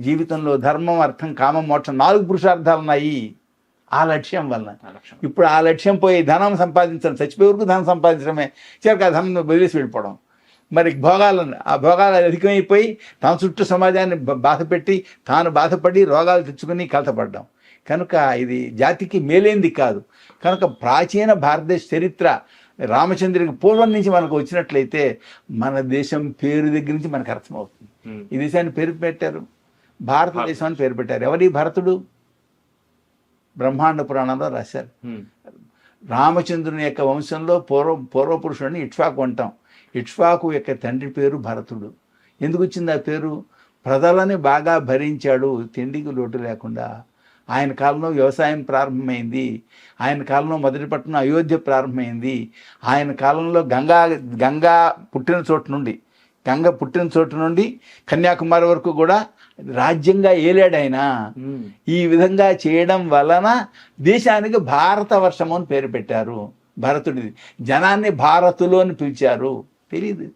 జీవితంలో ధర్మం, అర్థం, కామం, మోక్షం 4 పురుషార్థాలు ఉన్నాయి ఆ లక్ష్యం వలన. ఇప్పుడు ఆ లక్ష్యం పోయి ధనం సంపాదించడం, చచ్చిపోయే వరకు ధనం సంపాదించడమే, చివరికి ఆ ధనం వదిలేసి వెళ్ళిపోవడం. మరి భోగాలను, ఆ భోగాలు అధికమైపోయి తన చుట్టూ సమాజాన్ని బాధపెట్టి తాను బాధపడి రోగాలు తెచ్చుకుని కలతపడ్డాం. కనుక ఇది జాతికి మేలేంది కాదు. కనుక ప్రాచీన భారతదేశ చరిత్ర రామచంద్రుడికి పూర్వం నుంచి మనకు వచ్చినట్లయితే మన దేశం పేరు దగ్గర నుంచి మనకు అర్థమవుతుంది. ఈ దేశాన్ని పేరు పెట్టారు, భారతదేశం అని పేరు పెట్టారు. ఎవరి భరతుడు? బ్రహ్మాండ పురాణంలో రాశారు. రామచంద్రుని యొక్క వంశంలో పూర్వపురుషుడిని ఇక్ష్వాకు అంటాం. ఇక్ష్వాకు యొక్క తండ్రి పేరు భరతుడు. ఎందుకు వచ్చింది ఆ పేరు? ప్రజలని బాగా భరించాడు, తిండికి లోటు లేకుండా. ఆయన కాలంలో వ్యవసాయం ప్రారంభమైంది. ఆయన కాలంలో మొదటి పట్టణం అయోధ్య ప్రారంభమైంది. ఆయన కాలంలో గంగా పుట్టిన చోటు నుండి కన్యాకుమారి వరకు కూడా రాజ్యంగా ఏలాడు ఆయన. ఈ విధంగా చేయడం వలన దేశానికి భారతవర్షము అని పేరు పెట్టారు. భరతుడిది. జనాన్ని భారతులు అని పిలిచారు. తెలియదు.